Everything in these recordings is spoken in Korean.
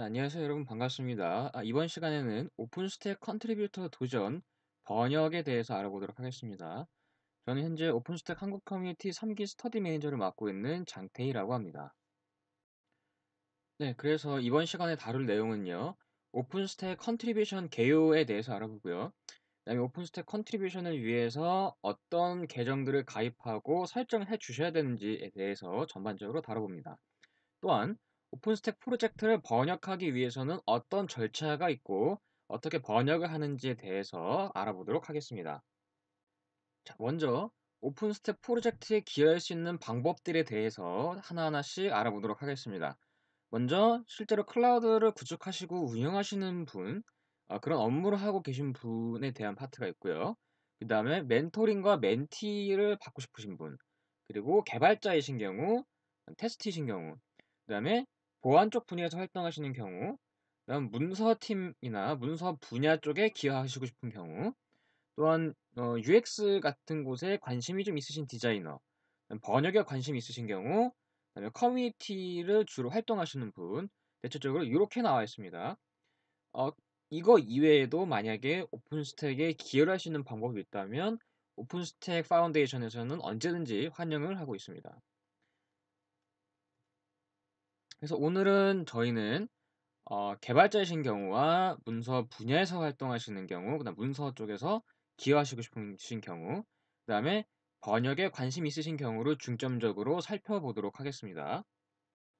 네, 안녕하세요, 여러분. 반갑습니다. 이번 시간에는 오픈스택 컨트리뷰터 도전 번역에 대해서 알아보도록 하겠습니다. 저는 현재 오픈스택 한국 커뮤니티 3기 스터디 매니저를 맡고 있는 장태희라고 합니다. 네, 그래서 이번 시간에 다룰 내용은요, 오픈스택 컨트리뷰션 개요에 대해서 알아보고요. 그다음에 오픈스택 컨트리뷰션을 위해서 어떤 계정들을 가입하고 설정을 해 주셔야 되는지에 대해서 전반적으로 다뤄봅니다. 또한 오픈스택 프로젝트를 번역하기 위해서는 어떤 절차가 있고 어떻게 번역을 하는지에 대해서 알아보도록 하겠습니다. 자, 먼저 오픈스택 프로젝트에 기여할 수 있는 방법들에 대해서 하나하나씩 알아보도록 하겠습니다. 먼저 실제로 클라우드를 구축하시고 운영하시는 분, 그런 업무를 하고 계신 분에 대한 파트가 있고요. 그 다음에 멘토링과 멘티를 받고 싶으신 분, 그리고 개발자이신 경우, 테스트이신 경우, 그 다음에 보안 쪽 분야에서 활동하시는 경우, 그다음 문서팀이나 문서 분야 쪽에 기여하시고 싶은 경우, 또한 UX 같은 곳에 관심이 좀 있으신 디자이너, 번역에 관심이 있으신 경우, 그다음에 커뮤니티를 주로 활동하시는 분, 대체적으로 이렇게 나와 있습니다. 어, 이거 이외에도 만약에 오픈스택에 기여를 할 수 있는 방법이 있다면 오픈스택 파운데이션에서는 언제든지 환영을 하고 있습니다. 그래서 오늘은 저희는 개발자이신 경우와 문서 분야에서 활동하시는 경우, 그다음 문서 쪽에서 기여하시고 싶으신 경우, 그다음에 번역에 관심 있으신 경우를 중점적으로 살펴보도록 하겠습니다.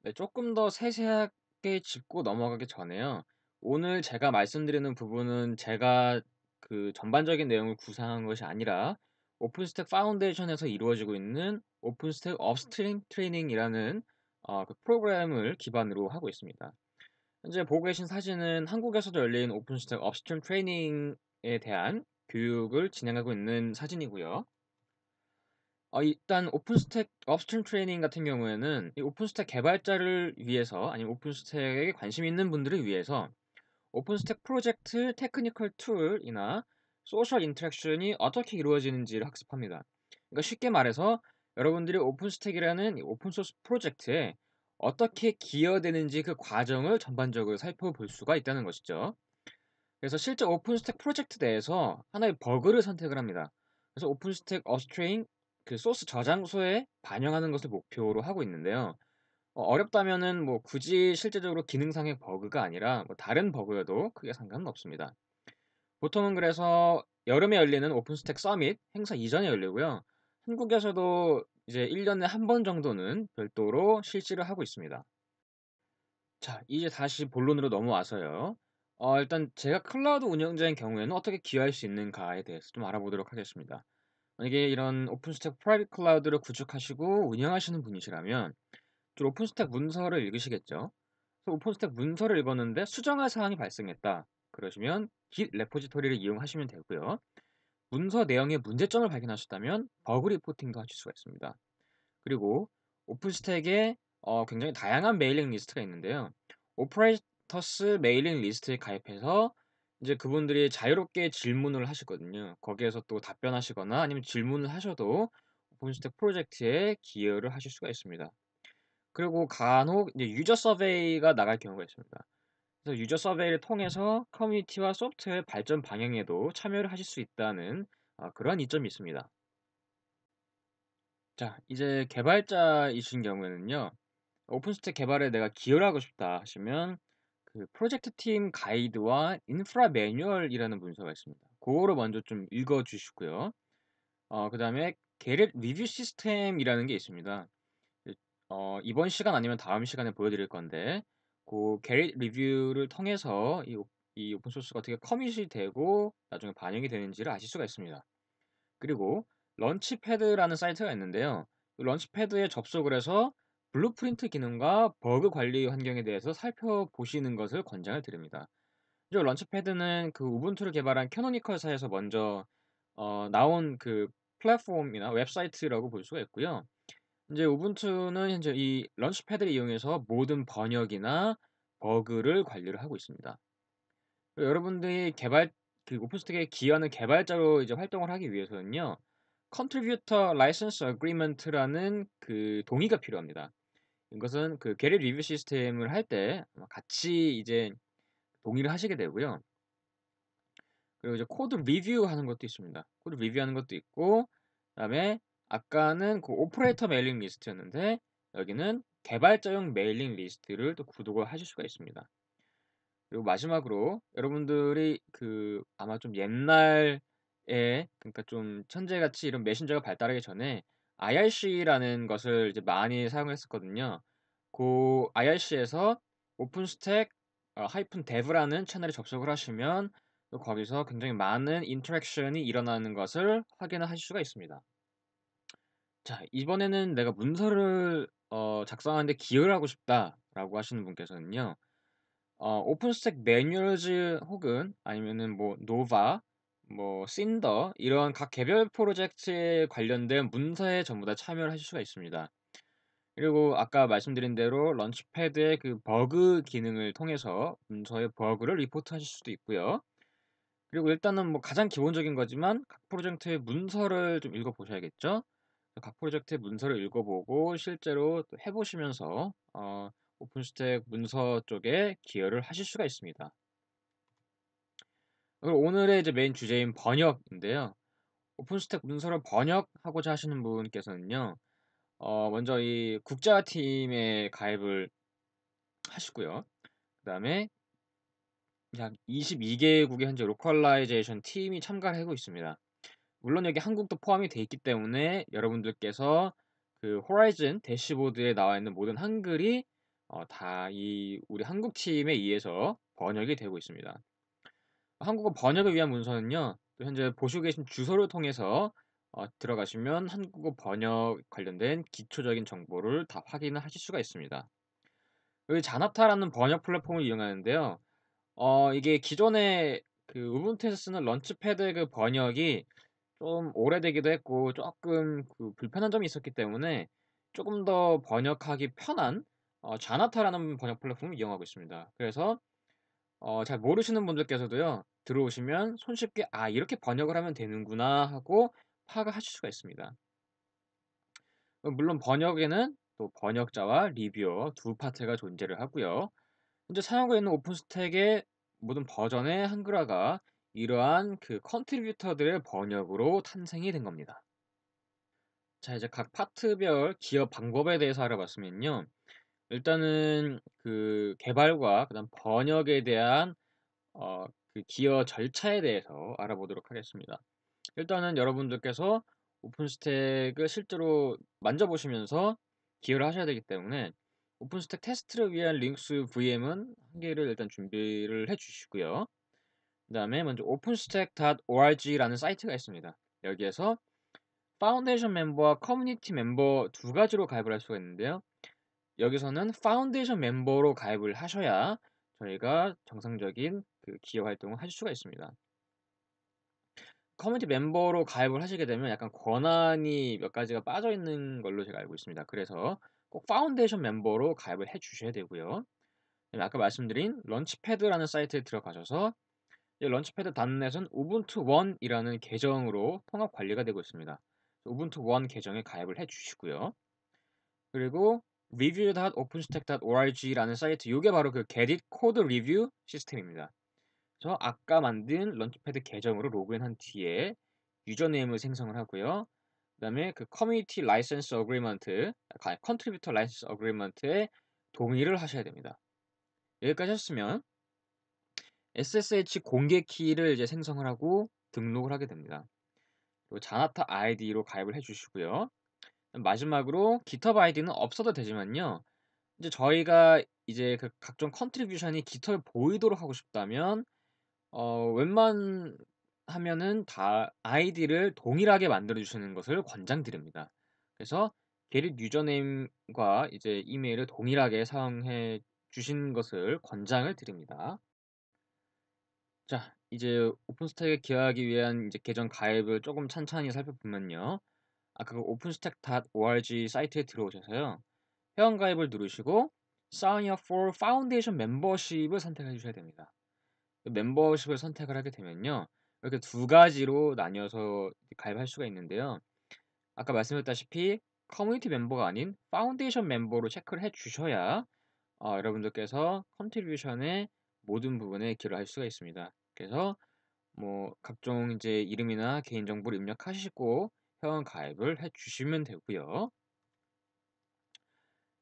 네, 조금 더 세세하게 짚고 넘어가기 전에요. 오늘 제가 말씀드리는 부분은 제가 그 전반적인 내용을 구상한 것이 아니라 오픈스택 파운데이션에서 이루어지고 있는 오픈스택 업스트림 트레이닝이라는 그 프로그램을 기반으로 하고 있습니다. 현재 보고 계신 사진은 한국에서도 열린 오픈스택 업스트림 트레이닝에 대한 교육을 진행하고 있는 사진이고요. 일단 오픈스택 업스트림 트레이닝 같은 경우에는 이 오픈스택 개발자를 위해서 아니면 오픈스택에 관심 있는 분들을 위해서 오픈스택 프로젝트 테크니컬 툴이나 소셜 인터랙션이 어떻게 이루어지는지를 학습합니다. 그러니까 쉽게 말해서 여러분들이 오픈스택이라는 이 오픈소스 프로젝트에 어떻게 기여되는지 그 과정을 전반적으로 살펴볼 수가 있다는 것이죠. 그래서 실제 오픈스택 프로젝트 내에서 하나의 버그를 선택을 합니다. 그래서 오픈스택 업스트림 그 소스 저장소에 반영하는 것을 목표로 하고 있는데요. 어렵다면은 뭐 굳이 실제적으로 기능상의 버그가 아니라 뭐 다른 버그여도 크게 상관은 없습니다. 보통은 그래서 여름에 열리는 오픈스택 서밋 행사 이전에 열리고요. 한국에서도 이제 1년에 한 번 정도는 별도로 실시를 하고 있습니다. 자, 이제 다시 본론으로 넘어와서요. 일단 제가 클라우드 운영자인 경우에는 어떻게 기여할 수 있는가에 대해서 좀 알아보도록 하겠습니다. 만약에 이런 오픈스택 프라이빗 클라우드를 구축하시고 운영하시는 분이시라면 주로 오픈스택 문서를 읽으시겠죠. 그래서 오픈스택 문서를 읽었는데 수정할 사항이 발생했다. 그러시면 Git 레포지토리를 이용하시면 되고요. 문서 내용에 문제점을 발견하셨다면 버그 리포팅도 하실 수가 있습니다. 그리고 오픈스택에 굉장히 다양한 메일링 리스트가 있는데요. 오퍼레이터스 메일링 리스트에 가입해서 이제 그분들이 자유롭게 질문을 하시거든요. 거기에서 또 답변하시거나 아니면 질문을 하셔도 오픈스택 프로젝트에 기여를 하실 수가 있습니다. 그리고 간혹 이제 유저 서베이가 나갈 경우가 있습니다. 그래서 유저 서베이를 통해서 커뮤니티와 소프트웨어 발전 방향에도 참여를 하실 수 있다는 그런 이점이 있습니다. 자, 이제 개발자이신 경우에는요. 오픈스택 개발에 내가 기여를 하고 싶다 하시면 그 프로젝트 팀 가이드와 인프라 매뉴얼이라는 문서가 있습니다. 그거를 먼저 좀 읽어 주시고요. 그다음에 게릿 리뷰 시스템이라는 게 있습니다. 이번 시간 아니면 다음 시간에 보여드릴 건데 그 게릿 리뷰를 통해서 이 오픈 소스가 어떻게 커밋이 되고 나중에 반영이 되는지를 아실 수가 있습니다. 그리고 런치패드라는 사이트가 있는데요. 이 런치패드에 접속을 해서 블루프린트 기능과 버그 관리 환경에 대해서 살펴보시는 것을 권장을 드립니다. 이 런치패드는 그 우분투를 개발한 캐노니컬사에서 먼저 나온 그 플랫폼이나 웹사이트라고 볼 수가 있고요. 이제 우분투는 현재 이 런치패드를 이용해서 모든 번역이나 버그를 관리를 하고 있습니다. 여러분들이 그 오픈스택에 기여하는 개발자로 이제 활동을 하기 위해서는요. Contributor License Agreement라는 그 동의가 필요합니다. 이것은 그 게리 리뷰 시스템을 할 때 같이 이제 동의를 하시게 되고요. 그리고 이제 코드 리뷰하는 것도 있습니다. 코드 리뷰하는 것도 있고, 그다음에 아까는 그 오퍼레이터 메일링 리스트였는데 여기는 개발자용 메일링 리스트를 또 구독을 하실 수가 있습니다. 그리고 마지막으로 여러분들이 그 아마 좀 옛날에, 그러니까 좀 현재같이 이런 메신저가 발달하기 전에 IRC라는 것을 이제 많이 사용했었거든요. 그 IRC에서 오픈스택 하이픈 dev라는 채널에 접속을 하시면 또 거기서 굉장히 많은 인터랙션이 일어나는 것을 확인을 하실 수가 있습니다. 자, 이번에는 내가 문서를 작성하는데 기여를 하고 싶다라고 하시는 분께서는요. 오픈스택 매뉴얼즈 혹은 아니면은 뭐 노바, 뭐 신더 이런 각 개별 프로젝트에 관련된 문서에 전부 다 참여를 하실 수가 있습니다. 그리고 아까 말씀드린 대로 런치패드의 그 버그 기능을 통해서 문서의 버그를 리포트하실 수도 있고요. 그리고 일단은 뭐 가장 기본적인 거지만 각 프로젝트의 문서를 좀 읽어보셔야겠죠. 각 프로젝트의 문서를 읽어보고 실제로 또 해보시면서 오픈스택 문서 쪽에 기여를 하실 수가 있습니다. 그리고 오늘의 이제 메인 주제인 번역인데요. 오픈스택 문서를 번역하고자 하시는 분께서는요. 먼저 이 국제화팀에 가입을 하시고요. 그다음에 약 22개국의 현재 로컬라이제이션 팀이 참가를 하고 있습니다. 물론 여기 한국도 포함이 돼 있기 때문에 여러분들께서 그 호라이즌 대시보드에 나와 있는 모든 한글이 다 이 우리 한국 팀에 의해서 번역이 되고 있습니다. 한국어 번역을 위한 문서는요. 또 현재 보시고 계신 주소를 통해서 들어가시면 한국어 번역 관련된 기초적인 정보를 다 확인을 하실 수가 있습니다. 여기 자나타라는 번역 플랫폼을 이용하는데요. 이게 기존에 그 우분투에서 쓰는 런치패드 그 번역이 좀 오래되기도 했고 조금 그 불편한 점이 있었기 때문에 조금 더 번역하기 편한 자나타라는 번역 플랫폼을 이용하고 있습니다. 그래서 잘 모르시는 분들께서도요. 들어오시면 손쉽게 '아 이렇게 번역을 하면 되는구나.' 하고 파악을 하실 수가 있습니다. 물론 번역에는 또 번역자와 리뷰어 두 파트가 존재를 하고요. 현재 사용하고 있는 오픈스택의 모든 버전의 한글화가 이러한 그 컨트리뷰터들의 번역으로 탄생이 된 겁니다. 자, 이제 각 파트별 기업 방법에 대해서 알아봤으면요. 일단은 그 개발과 그다음 번역에 대한 그 기여 절차에 대해서 알아보도록 하겠습니다. 일단은 여러분들께서 오픈스택을 실제로 만져보시면서 기여를 하셔야 되기 때문에 오픈스택 테스트를 위한 링스 VM은 한 개를 일단 준비를 해 주시고요. 그다음에 먼저 openstack.org라는 사이트가 있습니다. 여기에서 파운데이션 멤버와 커뮤니티 멤버 두 가지로 가입을 할 수가 있는데요. 여기서는 파운데이션 멤버로 가입을 하셔야 저희가 정상적인 그 기여 활동을 하실 수가 있습니다. 커뮤니티 멤버로 가입을 하시게 되면 약간 권한이 몇 가지가 빠져 있는 걸로 제가 알고 있습니다. 그래서 꼭 파운데이션 멤버로 가입을 해 주셔야 되고요. 그다음에 아까 말씀드린 런치패드라는 사이트에 들어가셔서 이 런치패드 단넷은 우분투 원이라는 계정으로 통합 관리가 되고 있습니다. 우분투 원 계정에 가입을 해 주시고요. 그리고 review.openstack.org라는 사이트 이게 바로 그 get it code review 시스템입니다. 그래서 아까 만든 런치패드 계정으로 로그인한 뒤에 유저네임을 생성을 하고요. 그다음에 그 커뮤니티 라이센스 어그리먼트, 컨트리뷰터 라이센스 어그리먼트에 동의를 하셔야 됩니다. 여기까지 하셨으면 SSH 공개 키를 이제 생성을 하고 등록을 하게 됩니다. 그리고 자나타 아이디로 가입을 해주시고요. 마지막으로 GitHub 아이디는 없어도 되지만요. 이제 저희가 이제 그 각종 컨트리뷰션이 깃허브에 보이도록 하고 싶다면 웬만하면은 다 아이디를 동일하게 만들어 주시는 것을 권장드립니다. 그래서 게릿 유저네임과 이제 이메일을 동일하게 사용해 주시는 것을 권장을 드립니다. 자, 이제 오픈스택에 기여하기 위한 이제 계정 가입을 조금 찬찬히 살펴보면요. 아까 그 openstack.org 사이트에 들어오셔서요. 회원 가입을 누르시고 Sign up for Foundation Membership을 선택해 주셔야 됩니다. 멤버십을 선택을 하게 되면요. 이렇게 두 가지로 나뉘어서 가입할 수가 있는데요. 아까 말씀드렸다시피 커뮤니티 멤버가 아닌 파운데이션 멤버로 체크를 해 주셔야 여러분들께서 컨트리뷰션의 모든 부분에 기여를 할 수가 있습니다. 그래서 뭐 각종 이제 이름이나 개인정보를 입력하시고 회원 가입을 해 주시면 되고요.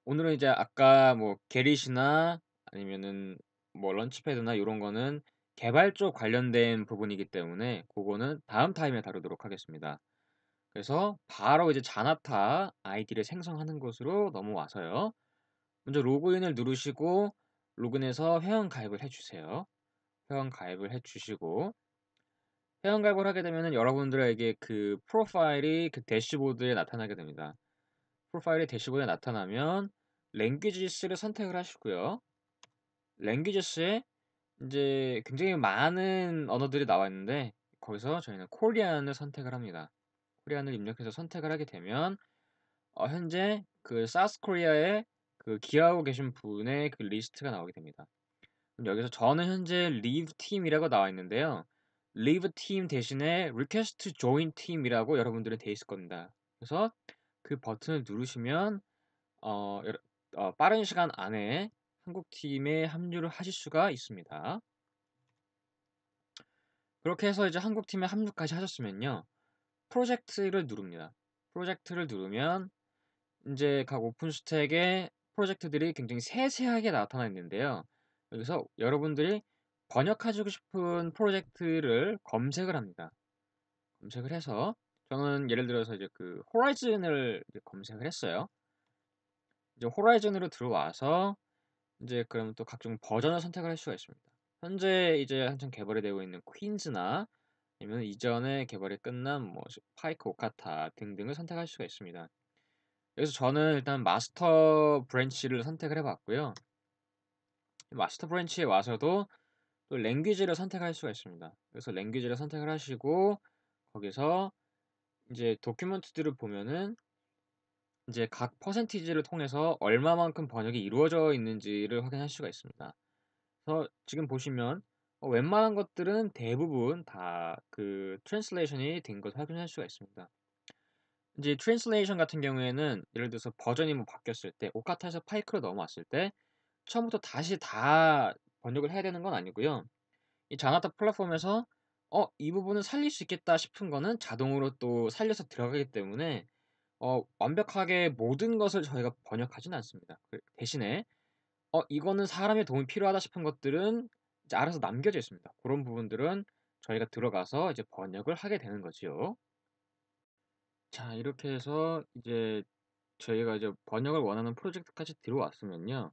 오늘은 이제 아까 뭐 게릿이나 아니면은 뭐 런치패드나 요런 거는 개발 쪽 관련된 부분이기 때문에 그거는 다음 타임에 다루도록 하겠습니다. 그래서 바로 이제 자나타 아이디를 생성하는 곳으로 넘어와서요. 먼저 로그인을 누르시고 로그인해서 회원 가입을 해 주세요. 회원 가입을 해 주시고 회원 가입을 하게 되면은 여러분들에게 그 프로파일이 그 대시보드에 나타나게 됩니다. 프로파일이 대시보드에 나타나면 랭귀지스를 선택을 하시고요. 랭귀지스에 이제 굉장히 많은 언어들이 나와 있는데 거기서 저희는 코리안을 선택을 합니다. 코리안을 입력해서 선택을 하게 되면 현재 그 사우스 코리아에 그 기여하고 계신 분의 그 리스트가 나오게 됩니다. 그럼 여기서 저는 현재 Leave Team이라고 나와 있는데요. Leave Team 대신에 Request Join Team이라고 여러분들은 돼 있을 겁니다. 그래서 그 버튼을 누르시면 빠른 시간 안에 한국 팀에 합류를 하실 수가 있습니다. 그렇게 해서 이제 한국 팀에 합류까지 하셨으면요. 프로젝트를 누릅니다. 프로젝트를 누르면 이제 각 오픈 스택에 프로젝트들이 굉장히 세세하게 나타나 있는데요. 여기서 여러분들이 번역하시고 싶은 프로젝트를 검색을 합니다. 검색을 해서 저는 예를 들어서 이제 그 호라이즌을 검색을 했어요. 이제 호라이즌으로 들어와서 이제 그럼 또 각종 버전을 선택을 할 수가 있습니다. 현재 이제 한창 개발이 되고 있는 퀸즈나 아니면 이전에 개발이 끝난 뭐 파이크 오카타 등등을 선택할 수가 있습니다. 여기서 저는 일단 마스터 브랜치를 선택을 해봤고요. 마스터 브랜치에 와서도 또 랭귀지를 선택할 수가 있습니다. 그래서 랭귀지를 선택을 하시고 거기서 이제 도큐멘트들을 보면은 이제 각 퍼센티지를 통해서 얼마만큼 번역이 이루어져 있는지를 확인할 수가 있습니다. 그래서 지금 보시면 웬만한 것들은 대부분 다 그 트랜슬레이션이 된 것을 확인할 수가 있습니다. 이제 트랜슬레이션 같은 경우에는 예를 들어서 버전이 뭐 바뀌었을 때 오카타에서 파이크로 넘어왔을 때 처음부터 다시 다 번역을 해야 되는 건 아니고요. 이 자나타 플랫폼에서 이 부분은 살릴 수 있겠다 싶은 거는 자동으로 또 살려서 들어가기 때문에 완벽하게 모든 것을 저희가 번역하진 않습니다. 대신에 이거는 사람의 도움이 필요하다 싶은 것들은 이제 알아서 남겨져 있습니다. 그런 부분들은 저희가 들어가서 이제 번역을 하게 되는 거지요. 자, 이렇게 해서 이제 저희가 이제 번역을 원하는 프로젝트까지 들어왔으면요.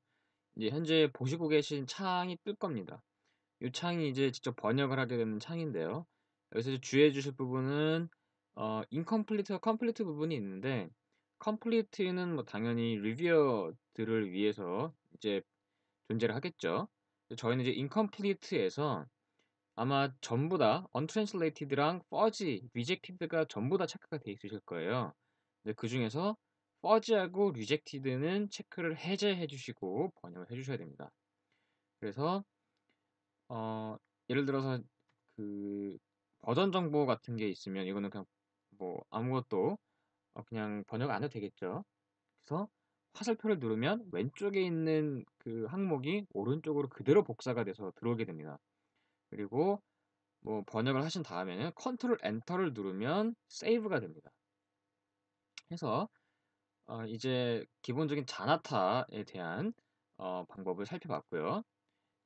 이제 현재 보시고 계신 창이 뜰 겁니다. 이 창이 이제 직접 번역을 하게 되는 창인데요. 여기서 이제 주의해 주실 부분은 incomplete와 complete 부분이 있는데 complete는 뭐 당연히 리뷰어들을 위해서 이제 존재를 하겠죠. 저희는 이제 incomplete에서 아마 전부 다 untranslated,랑 fuzzy, rejected가 전부 다 체크가 돼 있으실 거예요. 근데 그 중에서 fuzzy하고 rejected는 체크를 해제해 주시고 번역을 해 주셔야 됩니다. 그래서 어, 예를 들어서 그 버전 정보 같은 게 있으면 이거는 그냥 뭐 아무것도 그냥 번역 안 해도 되겠죠. 그래서 화살표를 누르면 왼쪽에 있는 그 항목이 오른쪽으로 그대로 복사가 돼서 들어오게 됩니다. 그리고 뭐 번역을 하신 다음에는 컨트롤 엔터를 누르면 세이브가 됩니다. 해서 이제 기본적인 자나타에 대한 방법을 살펴봤고요.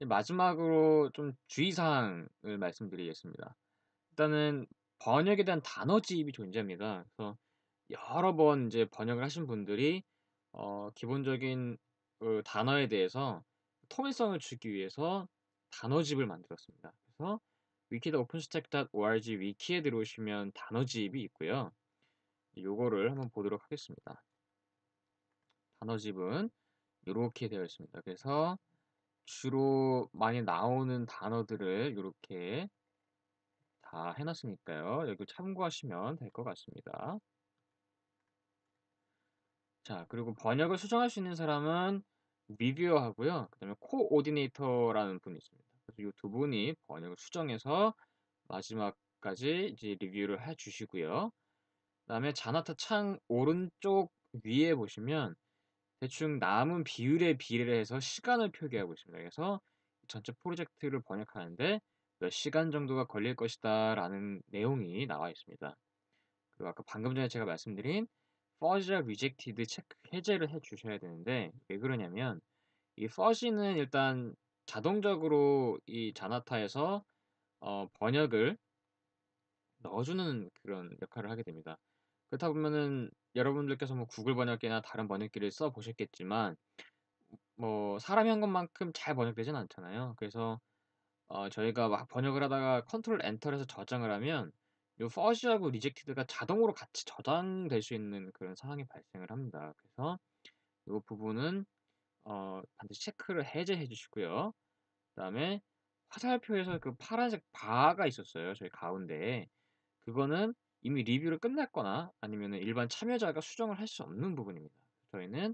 마지막으로 좀 주의사항을 말씀드리겠습니다. 일단은 번역에 대한 단어집이 존재합니다. 그래서 여러 번 이제 번역을 하신 분들이 기본적인 그 단어에 대해서 통일성을 주기 위해서 단어집을 만들었습니다. 그래서 위키드 오픈스택.org 위키에 들어오시면 단어집이 있고요. 요거를 한번 보도록 하겠습니다. 단어집은 이렇게 되어 있습니다. 그래서 주로 많이 나오는 단어들을 이렇게 다 해놨으니까요. 여기 참고하시면 될 것 같습니다. 자, 그리고 번역을 수정할 수 있는 사람은 리뷰어하고요. 그 다음에 코오디네이터라는 분이 있습니다. 그래서 이 두 분이 번역을 수정해서 마지막까지 이제 리뷰를 해주시고요. 그 다음에 자나타 창 오른쪽 위에 보시면 대충 남은 비율에 비례를 해서 시간을 표기하고 있습니다. 그래서 전체 프로젝트를 번역하는데 몇 시간 정도가 걸릴 것이다라는 내용이 나와 있습니다. 그리고 아까 방금 전에 제가 말씀드린 fuzzy와 rejected 체크 해제를 해 주셔야 되는데 왜 그러냐면 이 fuzzy는 일단 자동적으로 이 자나타에서 번역을 넣어주는 그런 역할을 하게 됩니다. 그렇다 보면은 여러분들께서 뭐 구글 번역기나 다른 번역기를 써 보셨겠지만 뭐 사람이 한 것만큼 잘 번역되진 않잖아요. 그래서 저희가 막 번역을 하다가 컨트롤 엔터를 해서 저장을 하면 요 fuzzy하고 rejected가 자동으로 같이 저장될 수 있는 그런 상황이 발생을 합니다. 그래서 요 부분은 반드시 체크를 해제해 주시고요. 그다음에 화살표에서 그 파란색 바가 있었어요, 저희 가운데에. 그거는 이미 리뷰를 끝냈거나 아니면은 일반 참여자가 수정을 할 수 없는 부분입니다. 저희는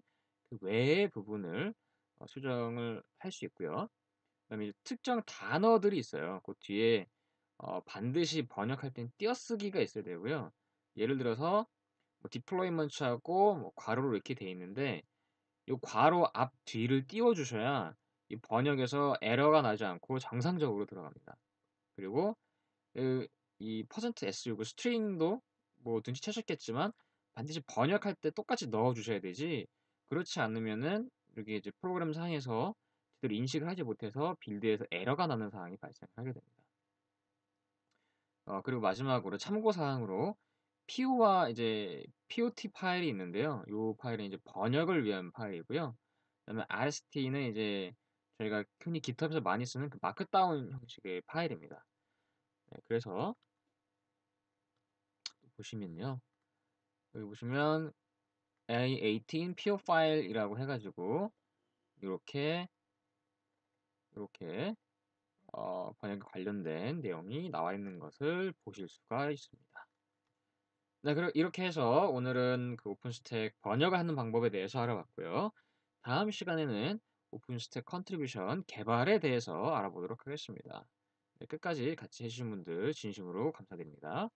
그 외의 부분을 수정을 할 수 있고요. 그다음에 이제 특정 단어들이 있어요. 그 뒤에 반드시 번역할 땐 띄어쓰기가 있어야 되고요. 예를 들어서 뭐 deployment하고 뭐 괄호로 이렇게 돼 있는데 이 괄호 앞 뒤를 띄워 주셔야 이 번역에서 에러가 나지 않고 정상적으로 들어갑니다. 그리고 그 이 %s 요구 스트링도 뭐 눈치채셨겠지만 반드시 번역할 때 똑같이 넣어 주셔야 되지 그렇지 않으면은 이게 이제 프로그램 상에서 제대로 인식을 하지 못해서 빌드에서 에러가 나는 상황이 발생하게 됩니다. 그리고 마지막으로 참고 사항으로 PO와 이제 POT 파일이 있는데요. 이 파일은 이제 번역을 위한 파일이고요. 그다음에 RST는 이제 저희가 흔히 GitHub에서 많이 쓰는 그 마크다운 형식의 파일입니다. 네, 그래서 보시면요. 여기 보시면 A18 PO 파일이라고 해가지고 이렇게 이렇게 번역에 관련된 내용이 나와 있는 것을 보실 수가 있습니다. 네, 그럼 이렇게 해서 오늘은 그 오픈스택 번역을 하는 방법에 대해서 알아봤고요. 다음 시간에는 오픈스택 컨트리뷰션 개발에 대해서 알아보도록 하겠습니다. 네, 끝까지 같이 해주신 분들 진심으로 감사드립니다.